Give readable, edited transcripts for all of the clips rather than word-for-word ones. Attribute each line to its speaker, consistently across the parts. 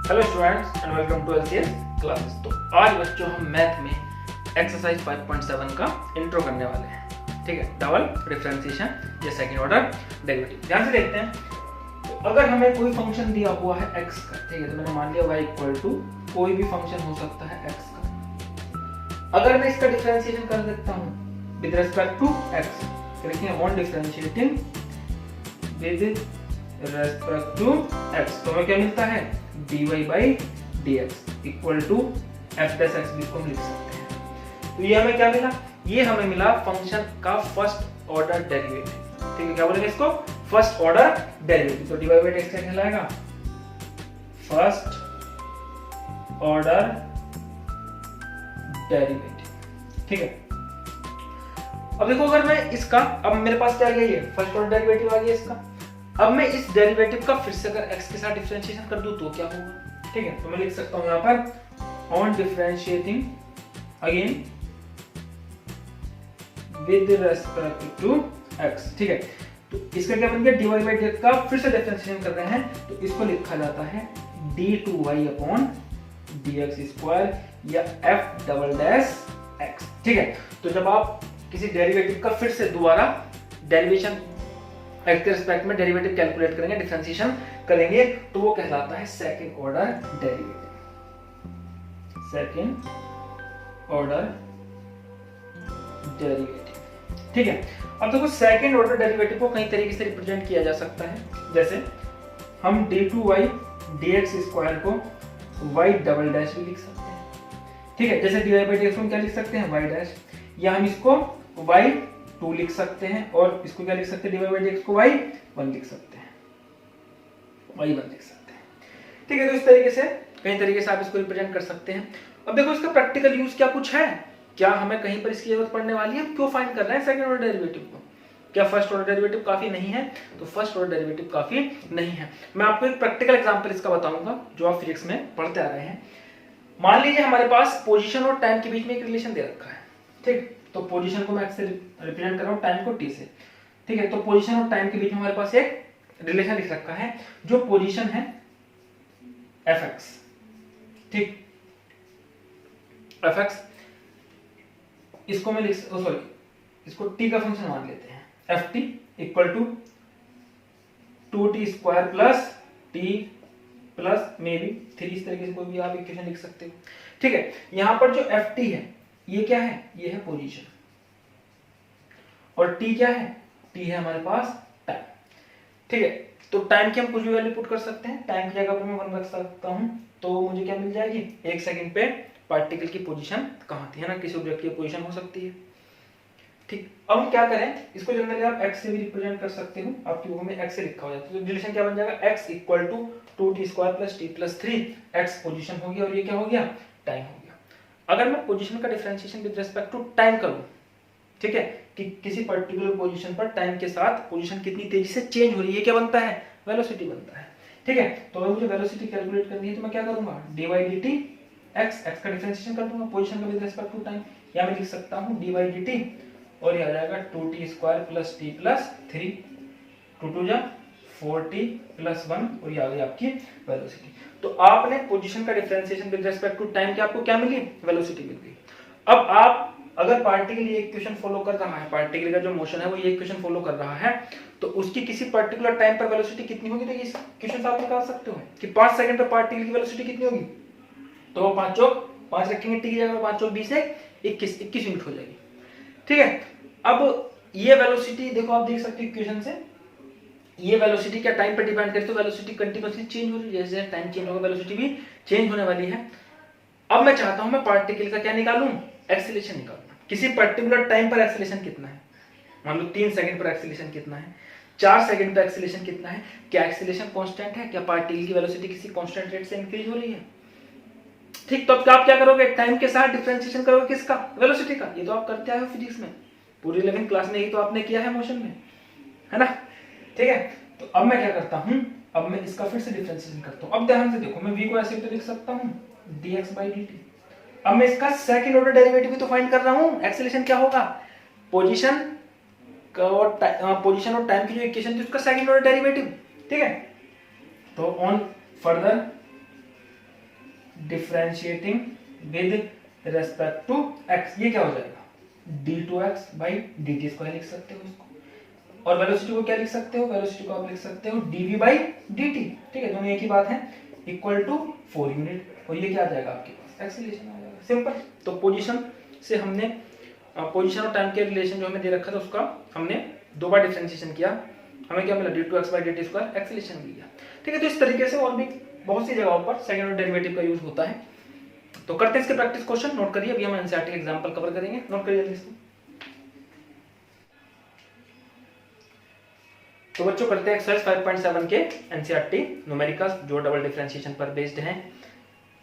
Speaker 1: Hello students and welcome to LCS classes. तो आज बच्चों हम मैथ में एक्सरसाइज 5.7 का इंट्रो करने वाले हैं। ठीक है, डबल डिफरेंशिएशन या सेकंड ऑर्डर डेरिवेटिव। ध्यान से देखते हैं। तो अगर हमें कोई फंक्शन दिया हुआ है x का, ठीक है, तो मैंने मान लिया y इक्वल टू कोई भी फंक्शन हो सकता है x का। अगर मैं इसका डिफरेंशिएशन कर देता हूँ विद रिस्पेक्ट टू x, तो लिखेंगे on differentiating with respect to x, तो हमें क्या मिलता है dy by dx equal to f plus x भी इसको हम लिख सकते हैं। तो ये हमें क्या मिला? ये हमें मिला फंक्शन का फर्स्ट ऑर्डर डेरिवेटिव। ठीक है, क्या बोलेंगे इसको? First order derivative. तो dy बाई dx क्या कहलाएगा? First order derivative. ठीक है, अब देखो अगर मैं इसका, अब मेरे पास क्या आ गया, ये फर्स्ट ऑर्डर डेरिवेटिव आ गया इसका। अब मैं इस डेरिवेटिव का फिर से अगर x के साथ डिफरेंशिएशन कर दूं तो क्या होगा? ठीक है, तो मैं लिख सकता हूं यहां पर on differentiating again with respect to x। ठीक है, तो इसका क्या बन गया? dy बाई dx का फिर से डिफरेंशिएशन कर रहे हैं, तो इसको लिखा जाता है d2y अपॉन dx स्क्वायर या f डबल डैश x। ठीक है, तो जब आप किसी डेरिवेटिव का फिर से दोबारा डेरिवेशन x के रिस्पेक्ट में डेरिवेटिव कैलकुलेट करेंगे, डिफरेंशिएशन करेंगे, तो वो कहलाता है second order derivative. Second order derivative. ठीक है, अब देखो सेकंड ऑर्डर डेरिवेटिव को कई तरीके से रिप्रेजेंट किया जा सकता है। जैसे हम d2y dx स्क्वायर को y डबल डैश भी लिख सकते हैं। ठीक है, जैसे dy बाई dx को क्या लिख सकते हैं? y डैश, या हम इसको y2 लिख सकते हैं, और इसको क्या लिख सकते हैं? dy बाई dx को y1 लिख सकते हैं, y1 लिख सकते हैं। ठीक है, तो इस तरीके से कई तरीके से आप इसको रिप्रेजेंट कर सकते हैं। अब देखो इसका प्रैक्टिकल यूज क्या कुछ है? क्या हमें कहीं पर इसकी जरूरत पड़ने वाली है? हम क्यों फाइंड कर रहे हैं सेकंड ऑर्डर डेरिवेटिव को? क्या फर्स्ट ऑर्डर डेरिवेटिव काफी नहीं है? तो फर्स्ट ऑर्डर डेरिवेटिव काफी नहीं है। मैं आपको एक प्रैक्टिकल एग्जांपल इसका बताऊंगा जो आप फिजिक्स में पढ़ते आ रहे हैं। मान लीजिए हमारे पास पोजीशन और टाइम के बीच में एक रिलेशन दे रखा है। ठीक, तो पोजीशन को मैं x से रिप्रेजेंट कर रहा हूं, टाइम को t से। ठीक है, तो पोजीशन और टाइम के बीच में हमारे पास एक रिलेशन लिख रखा है, जो पोजीशन है fx। ठीक, fx, इसको मैं इसको t का फंक्शन मान लेते हैं। ft equal to 2t square plus t plus may be 3, इस तरीके से कोई भी आप इक्वेशन लिख सकते हो। ठीक है, यहां पर जो ft है ये क्या है? ये है पोजीशन, और t क्या है? t है हमारे पास टाइम। ठीक है, तो टाइम की हम कुछ भी वैल्यू पुट कर सकते हैं। टाइम की जगह पर मैं 1 रख सकता हूं, तो मुझे क्या मिल जाएगी? 1 सेकंड पे पार्टिकल की पोजीशन कहां थी, है ना, किसी ऑब्जेक्ट की पोजीशन हो सकती है। ठीक, अब हम क्या करें, इसको जनरली आप x से भी रिप्रेजेंट कर सकते हो, आपकी बुक में x से लिखा हो जाता है। तो रिलेशन क्या बन जाएगा? x equal to 2t square plus t plus 3, x position हो गया और ये क्या हो गया? टाइम हो गया। अगर मैं पोजीशन का differentiation with respect to time करूं, ठीक है, कि किसी पर्टिकुलर पोजीशन पर टाइम के साथ पोजीशन कितनी तेजी से चेंज हो रही है, क्या बनता है? वेलोसिटी बनता है। ठीक है, तो अगर मुझे वेलोसिटी कैलकुलेट करनी है तो मैं क्या करूंगा? dy dt x का डिफरेंशिएशन कर दूंगा पोजीशन का विद रिस्पेक्ट टू टाइम, या मैं लिख सकता हूं dy dt, और ये आ जाएगा 2t square plus t plus 3, 2 2 जा 4t प्लस 1, और ये आ गई आपकी वेलोसिटी। तो आपने पोजीशन का differentiation with respect to time की आपको क्या मिली? वेलोसिटी मिल गई। अब आप अगर पार्टिकल ये इक्वेशन फॉलो कर रहा है, पार्टिकल का जो मोशन है वो ये इक्वेशन फॉलो कर रहा है, तो उसकी किसी पर्टिकुलर टाइम पर वेलोसिटी कितनी होगी? तो ये इक्वेशन से आप निकाल सकते हो कि 5 सेकंड पर पार्टिकल की वेलोसिटी कितनी होगी। तो वो 5 चौक 5 रखेंगे, t की जगह 5 चौक 20 से 21 यूनिट हो जाएगी। ठीक है, अब ये वेलोसिटी देखो, आप देख सकते हो इक्वेशन से, ये वेलोसिटी क्या टाइम पर डिपेंड करती है? तो वेलोसिटी कंटीन्यूअसली चेंज हो रही है, जैसे टाइम चेंज होगा वेलोसिटी भी चेंज होने वाली है। अब मैं चाहता हूं मैं पार्टिकल का क्या निकालूं? एक्सीलरेशन निकालूं। किसी पर्टिकुलर टाइम पर एक्सीलरेशन कितना है? मान लो 3 सेकंड पर एक्सीलरेशन कितना है, 4 सेकंड पर एक्सीलरेशन कितना है? क्या एक्सीलरेशन कांस्टेंट है? क्या पार्टिकल की वेलोसिटी किसी कांस्टेंट रेट से इंक्रीज हो रही है? ठीक, तो अब आप क्या करोगे? टाइम के साथ डिफरेंशिएशन करोगे किसका? वेलोसिटी का। ये तो आप करते आए हो फिजिक्स में, पूरी 11th क्लास में, यही तो आपने किया है मोशन में, है ना। ठीक है, तो अब मैं क्या करता हूं, अब मैं इसका फिर से डिफरेंशिएशन करता हूं। अब ध्यान से देखो, मैं v को ऐसे तो लिख सकता हूं dx बाई dt। अब मैं इसका सेकंड ऑर्डर डेरिवेटिव भी तो फाइंड कर रहा हूं। एक्सीलरेशन क्या होगा? पोजीशन और टाइम की जो इक्वेशन थी उसका सेकंड ऑर्डर डेरिवेटिव। ठीक है, तो on further differentiating with respect to x, ये क्या हो जाएगा d2x बाई dt स्क्वायर लिख सकते हो इसको, और वेलोसिटी को क्या लिख सकते हो, वेलोसिटी को आप लिख सकते हो dv बाई dt, ठीक है, दोनों एक ही बात है, इक्वल टू 4 यूनिट, और ये क्या आ जाएगा आपके पास एक्सीलरेशन आ जाएगा, सिंपल। तो पोजीशन से हमने पोजीशन और टाइम के रिलेशन जो हमें दे रखा था उसका हमने दो बार डिफरेंशिएशन किया, हमें क्या मिला d2x by dt square acceleration मिल गया, ठीक है। तो इस तरीके से और भी बहुत सी जगहों पर सेकंड ऑर्डर डेरिवेटिव का यूज होता है। तो करते हैं इसके प्रैक्टिस क्वेश्चन, नोट करिए, अभी हम एनसीईआरटी के एग्जांपल कवर करेंगे, नोट करिए जल्दी से। तो बच्चों करते हैं एक्सरसाइज 5.7 के एनसीईआरटी न्यूमेरिकल्स जो डबल डिफरेंशिएशन पर बेस्ड हैं,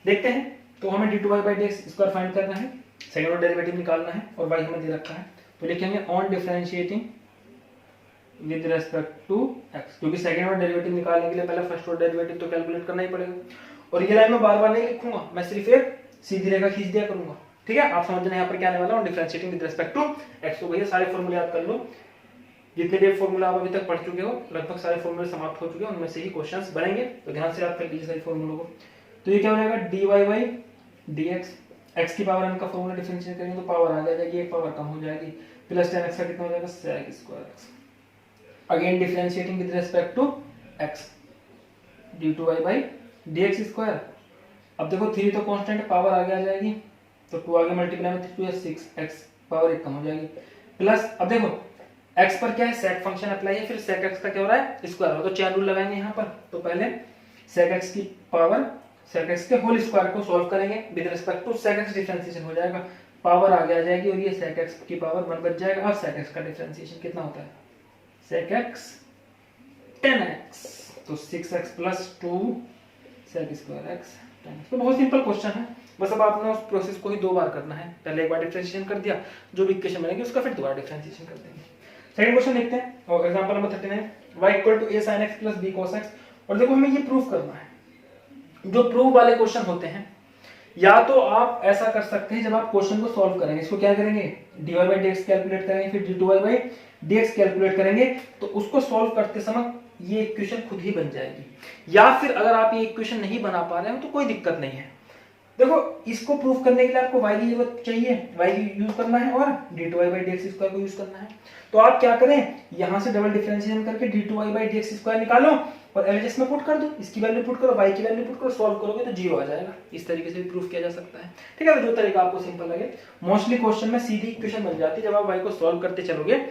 Speaker 1: देखते हैं। तो हमें d2y by dx square find करना है, सेकंड ऑर्डर डेरिवेटिव निकालना है, और y हमें दे रखा है, तो लिखेंगे on differentiating with respect to x, क्योंकि सेकंड ऑर्डर डेरिवेटिव निकालने के लिए पहले फर्स्ट ऑर्डर डेरिवेटिव तो कैलकुलेट करना ही पड़ेगा, और ये लाइन में बार बार नहीं लिखूंगा, मैं सिर्फ एक सीधी रेखा खींच दिया करूंगा, ठीक है। आप समझना यहाँ पर क्या आने वाला है, differentiating with respect to x। तो भैया सारे फॉर्मूले याद कर लो, जितने भी फॉर्मूला आप अभी तक पढ़ चुके हो, लगभग सारे फॉर्मूले समाप्त हो चुके हैं, उनमें से ही क्वेश्चंस बनेंगे, तो ध्यान से याद कर लीजिए सारे फॉर्मूलों को। तो ये क्या हो जाएगा dy बाई dx, x की पावर n का फॉर्मूला डिफरेंशिएट करेंगे तो पावर आगे आ जाएगी, एक पावर कम हो जाएगी, प्लस tan x का कितना हो जाएगा sec square x, again differentiating with respect to x, d2y by dx square. अब देखो 3 तो कांस्टेंट है, पावर आगे आ जाएगी, तो 2 आगे मल्टीप्लाई में 3 2 6 x, पावर एक कम हो जाएगी, प्लस अब देखो x पर क्या है sec फंक्शन अप्लाई है, फिर sec x का क्या हो रहा है स्क्वायर, तो चेन रूल लगाएंगे यहाँ पर। तो पहले sec x की पावर sec x के होल स्क्वायर को सॉल्व करेंगे with respect to sec x, differentiation हो जाएगा, पावर आगे आ जाएगी, और ये sec x की पावर 1 बच जाएगा। अब sec x का डिफरेंशिएशन कितना होता है sec x 10x, तो 6x plus 2 sec square x 10x। तो बहुत सिंपल क्वेश्चन है, बस अब आपने उस प्रोसेस को ही दो बार करना है, पहले एक बार डिफरेंशिएशन कर दिया, जो भी इक्वेशन बनेगी उसका फिर दोबारा डिफरेंशिएशन कर देंगे। सेकंड क्वेश्चन देखते हैं, और example number 39, y equal to a sin x plus b cos x। और देखो हमें ये प्रूव करना है, जो प्रूव वाले क्वेश्चन होते हैं, या तो आप ऐसा कर सकते हैं जब आप क्वेश्चन को सॉल्व करेंगे, इसको क्या करेंगे dy बाई dx कैलकुलेट करेंगे, फिर d2y बाई dx कैलकुलेट करेंगे, तो उसको सॉल्व करते समय ये इक्वेशन खुद ही बन जाएगी। या फिर अगर आप ये इक्वेशन नहीं बना पा रहे हो तो कोई दिक्कत नहीं है, देखो इसको प्रूव करने के लिए आपको y की जरूरत चाहिए, y यूज करना है, और d2y बाई dx स्क्वायर को यूज करना है। तो आप क्या करें, यहां से डबल डिफरेंशिएशन करके d2y बाई dx स्क्वायर निकालो और एलएचएस में पुट कर दो, इसकी वैल्यू पुट करो, y की वैल्यू पुट करो, सॉल्व करोगे तो 0 आ जाएगा। इस तरीके से भी प्रूफ किया जा सकता है, ठीक है। तो जो तरीका आपको सिंपल लगे, मोस्टली क्वेश्चन में सीधी इक्वेशन बन जाती है, जब आप y को सॉल्व करते चलोगे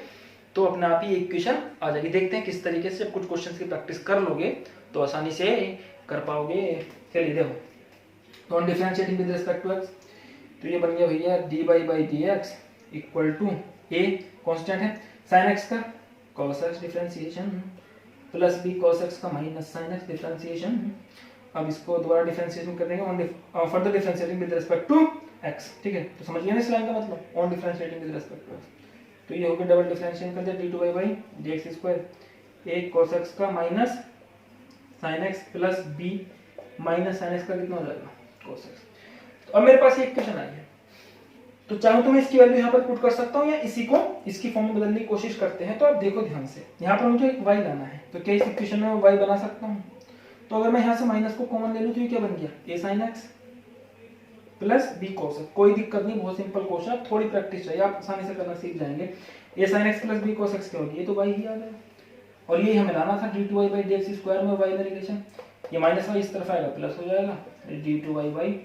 Speaker 1: तो अपने आप ही इक्वेशन आ जाएगी। देखते हैं किस तरीके से, जब कुछ क्वेश्चंस की प्रैक्टिस कर लोगे तो आसानी से कर पाओगे। चलिए देखो, on differentiating with respect to x, तो ये बन गया भैया dy by dx equal to a constant है, sin x का cos x differentiation plus b cos x का माइनस sin x डिफरेंशिएशन। अब इसको दोबारा डिफरेंशिएशन कर देंगे on further differentiating with respect to x, ठीक है। तो समझ गए ना इस लाइन का मतलब, on differentiating with respect to x। तो ये हो गया डबल डिफरेंशिएशन कर दिया d2y by dx square, a cos x का minus sin x plus b minus sin x का कितना हो जाएगा cos x। तो अब मेरे पास ये इक्वेशन आई है, तो चाहो तो मैं इसकी वैल्यू यहाँ पर पुट कर सकता हूँ, या इसी को इसकी फॉर्म में बदलने की कोशिश करते हैं। तो आप देखो ध्यान से, यहाँ पर मुझे एक y लाना है, तो क्या इस इक्वेशन में y बना सकता हूँ। तो अगर मैं यहाँ से माइनस को कॉमन ले लूँ तो ये क्या बन गया a sin x plus b cos x। कोई दिक्कत नहीं, बहुत सिंपल क्वेश्चन, थोड़ी प्रैक्टिस चाहिए, आप आसानी से करना सीख जाएंगे। a sin x plus b cos x क्या होगी, ये तो y ही आ गया, और ये हमें लाना था d2y बाई dx स्क्वायर में y में रिलेशन, ये माइनस y इस तरफ आएगा प्लस हो जाएगा, d2y by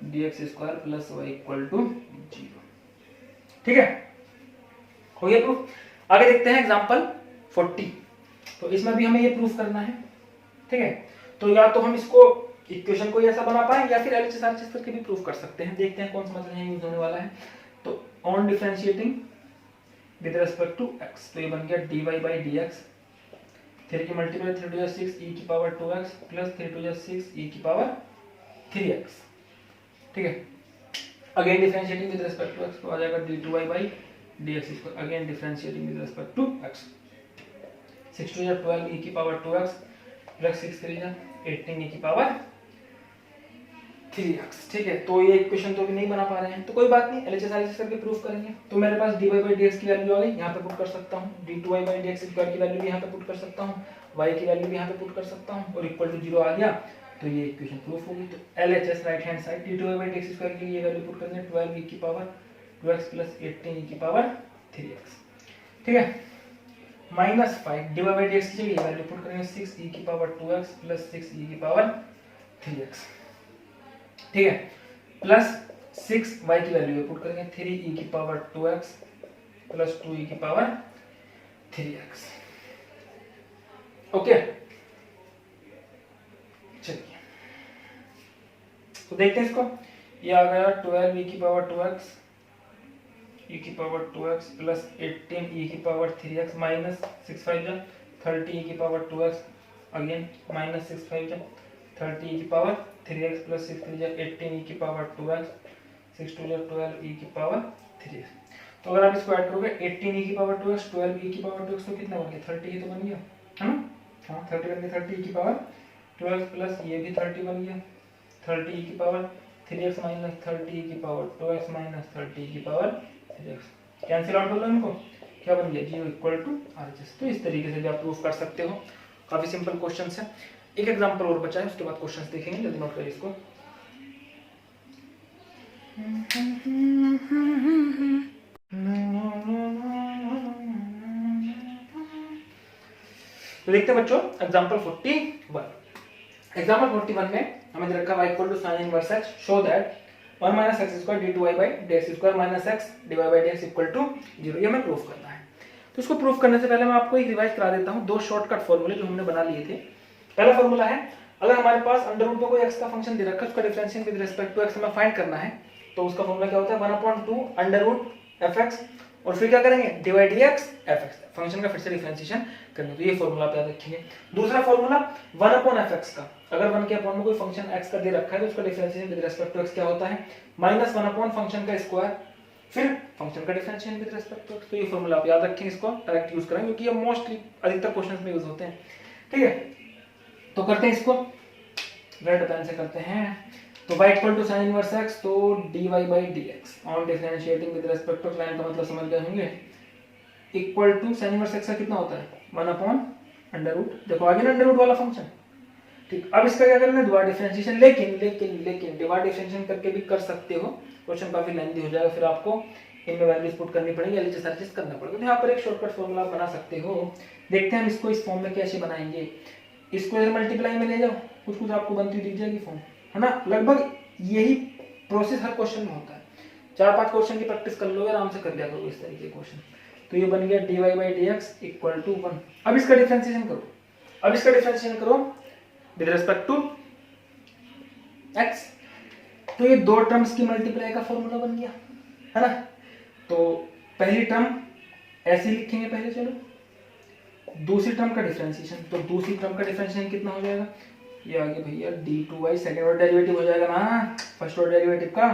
Speaker 1: dx square plus y equal to 0, ठीक है। हो गया प्रूफ। आगे देखते हैं एग्जांपल 40, तो इसमें भी हमें ये प्रूफ करना है, ठीक है। तो या तो हम इसको इक्वेशन को ऐसा बना पाए, या फिर एलएचएस आरएचएस करके भी प्रूफ कर सकते हैं। देखते हैं कौन सा मतलब यहाँ यूज होने वाला है। तो on differentiating with respect to x, तो ये बन गया dy बाई dx, 3 की मल्टीप्लाई 3 टू 6 e की power 2x plus 3 to 6 e की पावर 3x, ठीक है। Again differentiating with respect to x, तो आ जाएगा d2y by dx square, again differentiating with respect to x, 6 to 12 e की power 2x plus 6 3 18 e की power 3x, ठीक है। तो ये इक्वेशन तो भी नहीं बना पा रहे हैं, तो कोई बात नहीं, एलएचएस आरएचएस करके प्रूफ करेंगे। तो मेरे पास dy बाई dx की वैल्यू आ गई, यहाँ पे पुट कर सकता हूँ, d2y बाई dx स्क्वायर की वैल्यू भी यहाँ पे पुट कर सकता हूँ, y की वैल्यू भी यहाँ पे पुट कर सकता हूँ, और इक्वल टू 0 आ गया। तो ये इक्वेशन प्रूफ होगी। तो LHS right hand side d2/dx² के लिए वैल्यू पुट करनी है 12 e की पावर 2x + 18 e की पावर 3x, ठीक है। -5 d/dx की जगह वैल्यू पुट करेंगे 6 e की पावर 2x + 6 e की पावर 3x, ठीक है। प्लस 6 y की वैल्यू पुट करेंगे 3 e की पावर 2x + 2 e की पावर 3x, ओके। चलिए तो देखते हैं इसको। ये आ गया 12 e की पावर 2x e की पावर 2x + 18 e की पावर 3x माइनस 6 5 जा 30 e की पावर 2x अगेन माइनस 6 5 जा 30 e की पावर 3x + 6 3 जा 18 e की पावर 2x 6 2 जा 12 e की पावर 3x। तो अगर आप इसको ऐड करोगे 18 e की पावर 2x 12 e की पावर 2x तो कितना बन गया 30 ही तो बन गया, है ना। हाँ 30 बन गया, 30 e की पावर 12 प्लस ये भी 30 बन गया 30 e की पावर 3x माइनस 30 e की पावर 2x माइनस 30 e की पावर 3x। कैंसिल आउट कर लो इनको, क्या बन गया 0 = RHS। तो इस तरीके से भी आप प्रूफ कर सकते हो। काफी सिंपल क्वेश्चन है। एक एग्जांपल और बचा है, उसके बाद क्वेश्चंस देखेंगे, जल्दी नोट करिए इसको। तो देखते हैं बच्चों एग्जांपल 41। एग्जांपल 41 में हमें दे रखा y = sin inverse x show that 1 - x² d2y/dx² - x dy/dx = 0। ये हमें प्रूफ करना है। तो इसको प्रूफ करने से पहले मैं आपको एक रिवाइज करा देता हूं दो शॉर्टकट फॉर्मूले जो हमने बना लिए थे। पहला फॉर्मूला है, अगर हमारे पास अंडर रूट में कोई x का फंक्शन दे रखा है उसका differential with respect to x हमें फाइंड करना है, तो उसका फॉर्मूला क्या होता है 1/2 √f(x) और फिर क्या करेंगे dy/dx f(x), फंक्शन का फिर से डिफरेंशिएशन करेंगे। तो ये फॉर्मूला आप याद रखेंगे। दूसरा फॉर्मूला 1/f(x) का, अगर 1 के अपॉन में कोई फंक्शन x का दे रखा है तो उसका differentiation with respect to x क्या होता है -1 फंक्शन का स्क्वायर फिर फंक्शन का differentiation with respect to x। तो ये फॉर्मूला आप याद रखेंगे, इसको डायरेक्ट यूज करेंगे क्योंकि ये मोस्टली अधिकतर क्वेश्चंस में यूज होते हैं, ठीक है। तो करते हैं इसको, रेड पेन से करते हैं। तो y = sin इनवर्स x तो dy/dx on differentiating with respect to line का मतलब समझ गए होंगे, equal to sin inverse x का कितना होता है 1/√। देखो आगे ना अंडर रूट वाला फंक्शन, ठीक। अब इसका क्या करना है दोबारा डिफरेंशिएशन, लेकिन दोबारा डिफरेंशिएशन करके भी कर सकते हो, क्वेश्चन काफी लेंथी हो जाएगा, फिर आपको इनमें वैल्यूज पुट करनी पड़ेगी, एलएचएस आरएचएस करना पड़ेगा। तो यहाँ पर एक शॉर्टकट फॉर्मूला आप बना सकते हो। देखते हैं हम इसको इस फॉर्म में कैसे बनाएंगे। इसको इधर मल्टीप्लाई में ले जाओ, कुछ कुछ आपको बनती दिख जाएगी फॉर्म, है ना। लगभग यही प्रोसेस हर क्वेश्चन में होता है। 4-5 क्वेश्चन की प्रैक्टिस कर लो, आराम से कर लिया करो इस तरीके के क्वेश्चन। तो ये बन गया dy/dx = 1। अब इसका डिफरेंशिएशन करो विद रिस्पेक्ट टू x। तो ये दो टर्म्स की मल्टीप्लाई का फॉर्मूला बन गया, है ना। तो पहली टर्म ऐसे लिखेंगे पहले, चलो दूसरी टर्म का डिफरेंशिएशन। तो दूसरी टर्म का डिफरेंशिएशन कितना हो जाएगा, ये आगे भैया d2y सेकंड ऑर्डर डेरिवेटिव हो जाएगा ना फर्स्ट ऑर्डर डेरिवेटिव का,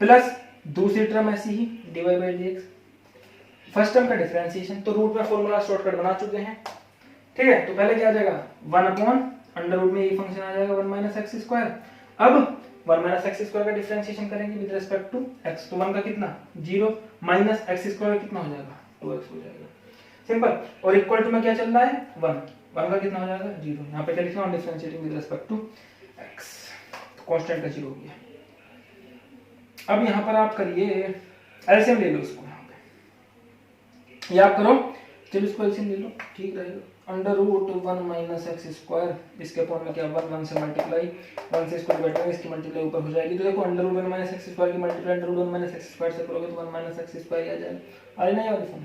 Speaker 1: प्लस दूसरी टर्म ऐसी ही dy/dx, फर्स्ट टर्म का डिफरेंशिएशन। तो रूट में फॉर्मूला शॉर्टकट बना चुके हैं, ठीक है। तो पहले क्या आ जाएगा 1/√में ये फंक्शन आ जाएगा 1 - x²। अब 1 - x² का डिफरेंशिएशन करेंगे विद रिस्पेक्ट टू x, तो 1 का कितना 0 माइनस x² का कितना हो जाएगा 2x हो जाएगा, सिंपल। और इक्वल टू में क्या चल रहा है 1 का कितना हो जाएगा 0। यहाँ पे क्या लिखना है differentiating with respect to x, तो कांस्टेंट का 0 हो गया। अब यहाँ पर आप करिए एलसीएम ले लो इसको, यहाँ पे ये आप करो, चलो इसको एलसीएम ले लो, ठीक रहेगा। √1 - x², इसके अपॉन में क्या 1 से मल्टीप्लाई, 1 से इसको डिवाइड करेंगे, इसकी मल्टीप्लाई ऊपर हो जाएगी। तो देखो √1 - x² की मल्टीप्लाई √1 - x² से करोगे तो 1 - x² आ जाएगा, आ रही ना ये वाली फॉर्म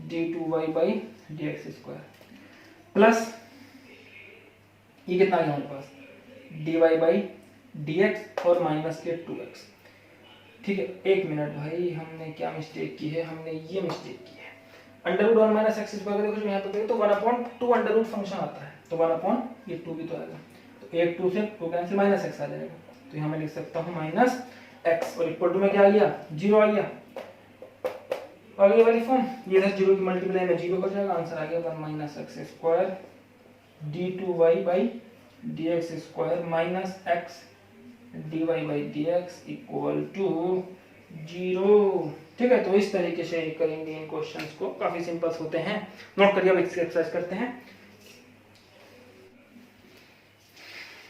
Speaker 1: d2y/dx² प्लस ये कितना आ गया हमारे पास dy/dx और माइनस के 2x, ठीक है। एक मिनट भाई, हमने क्या मिस्टेक की है, हमने ये मिस्टेक की है। √1 - x² का देखो यहाँ पे तो 1/2 अंडर रूट फंक्शन आता है, तो 1 ये 2 भी तो आएगा, तो 1 2 से 2 कैंसिल माइनस x आ जाएगा। तो यहाँ मैं लिख सकता हूँ -x और इक्वल टू में क्या आ गया 0 आ गया, आगे वाली फॉर्म ये 0 की मल्टीप्लाई में 0 हो जाएगा, आंसर आ गया 1 - x² d2y/dx² minus x dy/dx = 0, ठीक है। तो इस तरीके से करेंगे इन क्वेश्चंस को, काफी सिंपल होते हैं, नोट करिए। अब एक्सरसाइज करते हैं।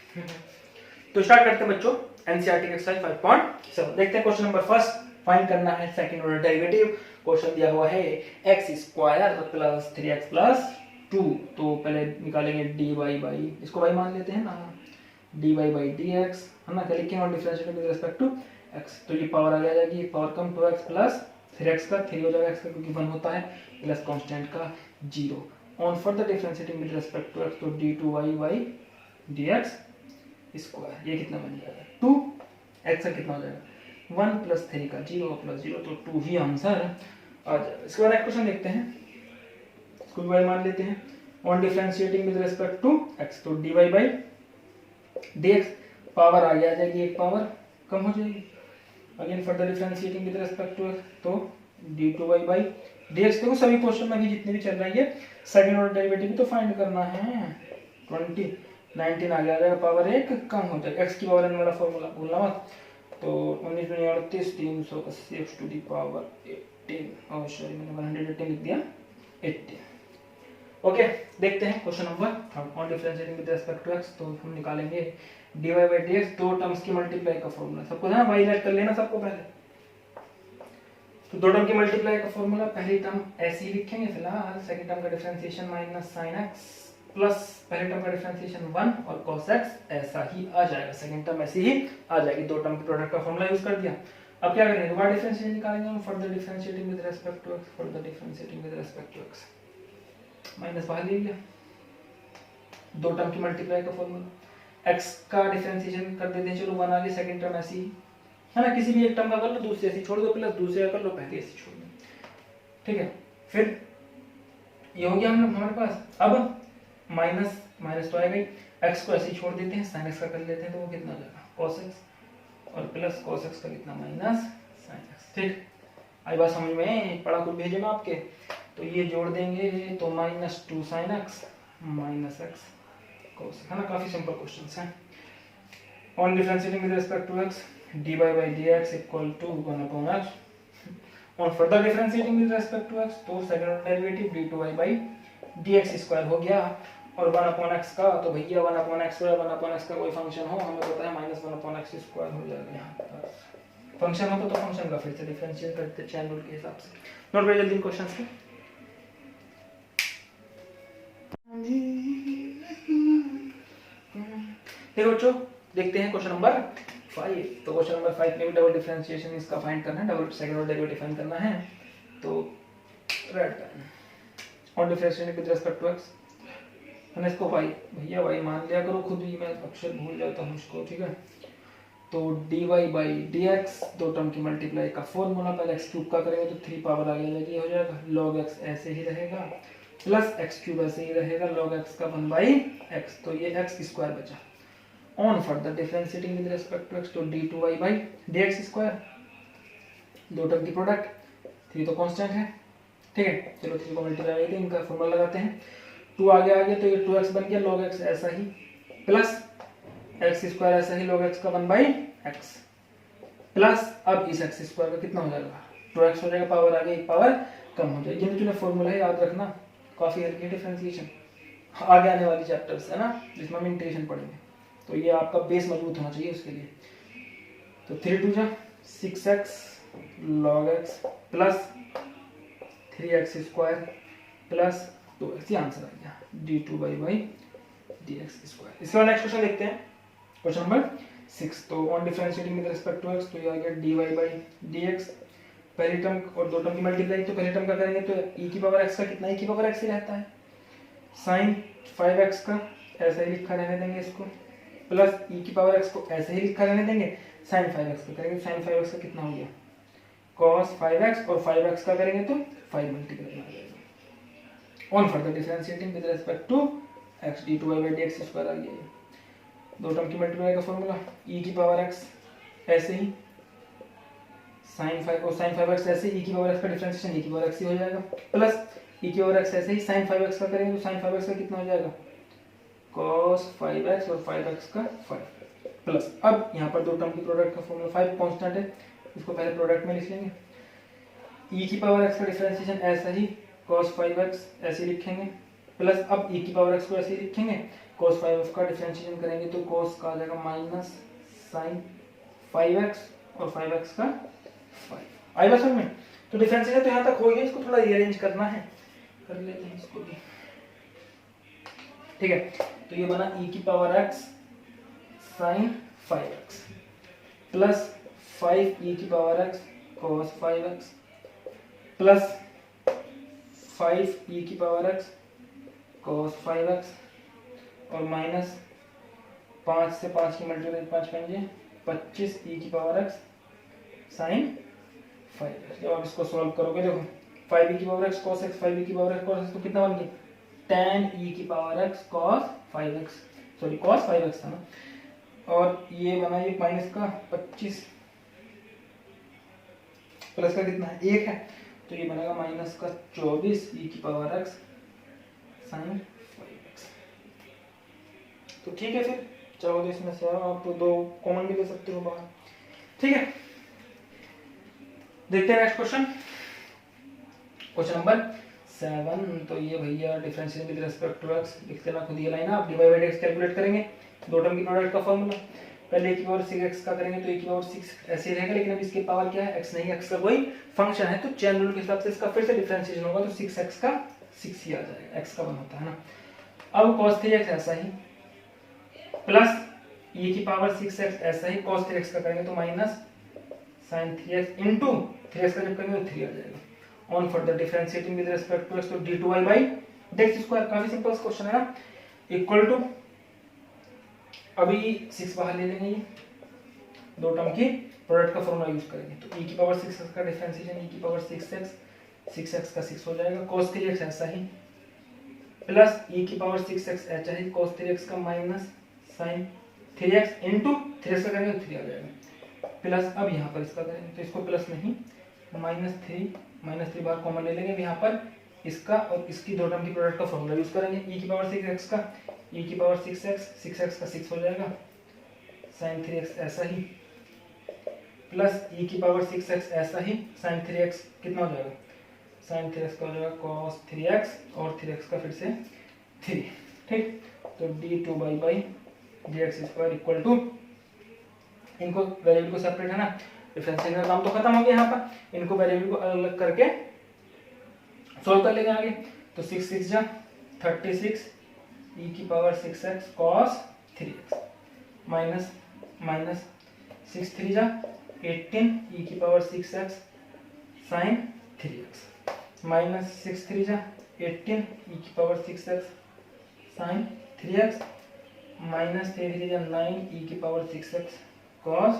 Speaker 1: तो स्टार्ट करते हैं बच्चों एनसीईआरटी एक्सरसाइज 5.7। देखते हैं क्वेश्चन नंबर फर्स्ट, फाइंड करना है सेकंड ऑर्डर डेरिवेटिव। क्वेश्चन दिया हुआ है x square plus 3x plus 2। तो पहले निकालेंगे dy बाई, इसको y मान लेते हैं ना, dy बाई dx है ना, क्या लिखेंगे और differentiate with respect to x। तो ये पावर आ जाएगी, पावर कम 2x प्लस 3x का 3 हो जाएगा x का क्योंकि 1 होता है, प्लस कांस्टेंट का 0 on further differentiating with respect to x। तो d2y बाई dx स्क्वायर, ये कितना बन जाएगा 2, x का कितना हो जाएगा 1 प्लस 3 का 0 प्लस 0, तो 2 ही आंसर आ जाएगा। इसके बाद एक क्वेश्चन देखते हैं, इसको y मान लेते हैं on differentiating with respect to x। तो dy बाई dx पावर आगे आ जाएगी, एक पावर कम हो जाएगी, again further differentiating with respect to x। तो d2y बाई dx। देखो सभी क्वेश्चन में भी जितने भी चल रहे हैं सेकंड ऑर्डर डेरिवेटिव भी तो फाइंड करना है। 19 आगे आ जाएगा, पावर एक कम हो जाएगा, x की पावर n वाला फॉर्मूला भूलना मत। तो 19 में 38 380 x टू दी पावर 18, और सॉरी मैंने 118 लिख दिया 18। ओके देखते हैं question number on differentiating with respect to x। तो हम निकालेंगे dy बाई dx, दो टर्म्स की मल्टीप्लाई का फॉर्मूला सबको है ना, y लेट कर लेना सबको पहले। तो दो टर्म की मल्टीप्लाई का फॉर्मूला, पहली टर्म ऐसे ही लिखेंगे फिलहाल, सेकंड टर्म का differentiation minus sin x plus पहले टर्म का डिफरेंशिएशन 1 और cos x ऐसा ही आ जाएगा, सेकंड टर्म ऐसी ही आ जाएगी। दो टर्म के प्रोडक्ट का फॉर्मूला यूज कर दिया। अब क्या करेंगे, दोबारा डिफरेंशिएशन निकालेंगे हम, further differentiating with respect to x, further differentiating with respect to x, minus बाहर ले लिया, दो टर्म की मल्टीप्लाई का फॉर्मूला, x का डिफरेंशिएशन कर देते हैं, चलो 1 आ गया, सेकंड टर्म ऐसी ही है ना, किसी भी एक टर्म का कर लो, दूसरे ऐसी छोड़ दो, प्लस दूसरे का कर लो, पहले ऐसी छोड़ दो, ठीक है। फिर ये हो गया हमारे पास, अब माइनस माइनस तो आएगा ही, x को ऐसे ही छोड़ देते हैं, sin x का कर लेते हैं, तो वो कितना हो जाएगा cos x, और प्लस cos x का कितना माइनस sin x। ठीक, आई बात समझ में, पढ़ा कुछ भेजे मैं आपके, तो ये जोड़ देंगे तो minus 2 sin x minus x cos, है ना, काफी सिंपल क्वेश्चंस हैं। On differentiating with respect to x, dy by dx equal to 1 upon x, और further differentiating with respect to x, तो second order derivative d2y by dx square हो गया, और 1 upon x का, तो भैया 1 अपॉन x या 1 अपॉन x का कोई फंक्शन हो, हमें पता है माइनस 1 अपॉन x स्क्वायर हो जाएगा, यहाँ पर फंक्शन हो तो फंक्शन का फिर से डिफरेंशिएट करते हैं चैन रूल के हिसाब से। नोट करिए जल्दी क्वेश्चंस को। देखो बच्चों देखते हैं क्वेश्चन नंबर 5। तो क्वेश्चन नंबर 5 में भी डबल डिफरेंशिएशन इसका फाइंड करना है, double second order derivative find करना है। तो red pen on differentiation with respect to x, मैंने इसको y भैया y मान लिया करो खुद ही, मैं अक्षर भूल जाता हूँ इसको, ठीक है। तो dy बाई dx, दो टर्म की मल्टीप्लाई का फॉर्मूला, पहले x क्यूब का करेंगे तो 3 पावर आगे जाएगी, हो जाएगा log x ऐसे ही रहेगा, प्लस x क्यूब ऐसे ही रहेगा, log x का 1 बाई x, तो ये x स्क्वायर बचा। On further differentiating with respect to x, तो d2y बाई dx स्क्वायर, दो टर्म की प्रोडक्ट, 3 तो कांस्टेंट है, ठीक है। चलो 3 को मल्टीप्लाई करके इनका फॉर्मूला लगाते हैं, 2 आगे आ गया तो ये 2x बन गया, log x ऐसा ही, प्लस x स्क्वायर ऐसा ही, log x का 1 बाई x, प्लस अब इस x स्क्वायर का कितना हो जाएगा 2x हो जाएगा, पावर आगे एक पावर कम हो जाएगी। जिन्हें फॉर्मूला है याद रखना, काफी हल्की डिफरेंशिएशन आगे आने वाली चैप्टर्स है ना, जिसमें हम इंटीग्रेशन पढ़ेंगे, तो ये आपका बेस मजबूत होना चाहिए उसके लिए। तो 3 2 जा 6x log x plus 3x square plus 2x, ये आंसर आ गया d2y बाई dx स्क्वायर। इसके बाद नेक्स्ट क्वेश्चन देखते हैं, क्वेश्चन नंबर 6। तो on differentiating with respect to x, तो ये आ गया dy बाई dx, पहली टर्म और दो टर्म की मल्टीप्लाई, तो पहली टर्म का करेंगे तो e की पावर x का कितना, e की पावर x ही रहता है, sin 5x का ऐसा ही लिखा रहने देंगे इसको, प्लस e की पावर x को ऐसे ही लिखा रहने देंगे, sin 5x का करेंगे, sin 5x का कितना हो गया cos 5x, और 5x का करेंगे तो 5 मल्टीप्लाई आ जाएगा। On further differentiating with respect to x, d2y by dx square आ गया, दो टर्म की मल्टीप्लाई का फॉर्मूला, e की पावर x ऐसे ही, sin 5 और sin 5x ऐसे ही, e की पावर x का डिफरेंशिएशन e की पावर x ही हो जाएगा, प्लस e की पावर x ऐसे ही, sin 5x का करेंगे तो sin 5x का कितना हो जाएगा cos 5x, और 5x का 5, प्लस अब यहाँ पर दो टर्म की प्रोडक्ट का फॉर्मूला, 5 कांस्टेंट है, इसको पहले प्रोडक्ट में लिख लेंगे, e की पावर x का डिफरेंशिएशन ऐसा ही, cos 5x ऐसे लिखेंगे, प्लस अब e की पावर x को ऐसे ही लिखेंगे, cos 5x का डिफरेंशिएशन करेंगे तो cos का आ जाएगा माइनस sin 5x और 5x का 5 आई बस में। तो डिफरेंशिएशन तो यहाँ तक हो गया, इसको थोड़ा रीअरेंज करना है, कर लेते हैं इसको भी। ठीक है, तो ये बना e की power x sin 5x plus 5e की power x cos 5x plus 5e की पावर x cos 5x और माइनस 5 से 5 की मल्टीप्लाई 5 पंजे 25e की पावर x sin 5x। जब आप इसको सॉल्व करोगे देखो 5e की power x cos x 5e की पावर x cos x तो कितना बन गया tan e की power x cos 5x, sorry cos 5x था ना, और ये बना ये माइनस का 25 प्लस का कितना है 1 है, तो ये बनेगा माइनस का 24 e की पावर x sin 5x। तो ठीक है, फिर 24 में से आप तो 2 कॉमन भी ले सकते हो बाहर। ठीक है, देखते हैं नेक्स्ट क्वेश्चन, क्वेश्चन नंबर 7। तो ये भैया differentiation with respect to x लिख देना खुद, ये लाइन आप dy बाई dx कैलकुलेट करेंगे, दो टर्म की प्रोडक्ट का फॉर्मूला। पहले e की पावर 6x का करेंगे तो e की पावर 6 ऐसे रहेगा, लेकिन अब इसके पावर क्या है x नहीं, x का कोई फंक्शन है, तो चेन रूल के हिसाब से इसका फिर से डिफरेंशिएशन होगा, तो 6x का 6 ही आ जाएगा, x का 1 होता है ना। अब cos 3x ऐसा ही प्लस e की पावर 6x ऐसा ही, cos 3x का करेंगे तो minus sin 3x into 3x का जब करेंगे तो 3 आ जाएगा। On further differentiating with respect to x तो d2y बाई dx स्क्वायर, काफी सिंपल क्वेश्चन है ना, इक्वल टू अभी 6 बाहर ले लेंगे, ये दो टर्म की प्रोडक्ट का फॉर्मूला यूज करेंगे, तो e की पावर 6x का डिफरेंशिएशन e की पावर 6x का 6 हो जाएगा, cos 3x ऐसा ही प्लस e की पावर 6x ऐसा ही, cos 3x का minus sin 3x into 3x का करेंगे तो 3 आ जाएगा, प्लस अब यहाँ पर इसका करेंगे तो इसको प्लस नहीं माइनस 3 बार कॉमन ले लेंगे, यहाँ पर इसका और इसकी दो टर्म की प्रोडक्ट का फॉर्मूला यूज करेंगे, e की पावर 6x का e की पावर 6x का 6 हो जाएगा, sin 3x ऐसा ही प्लस e की पावर 6x ऐसा ही, sin 3x कितना हो जाएगा, sin 3x का हो जाएगा cos 3x और 3x का फिर से 3। ठीक, तो d2 by dx square equal to, इनको वेरिएबल को सेपरेट है ना, डिफरेंशिएशन का काम तो खत्म हो गया, यहाँ पर इनको वेरिएबल को अलग अलग करके सोल्व कर लेंगे आगे, तो 6 6 जा 36 e की power 6x cos 3x minus 6 3 जा 18 e की power 6x sin 3x minus 6 3 जा 18 e की power 6x sin 3x minus 3 3 जा 9 e की पावर 6x cos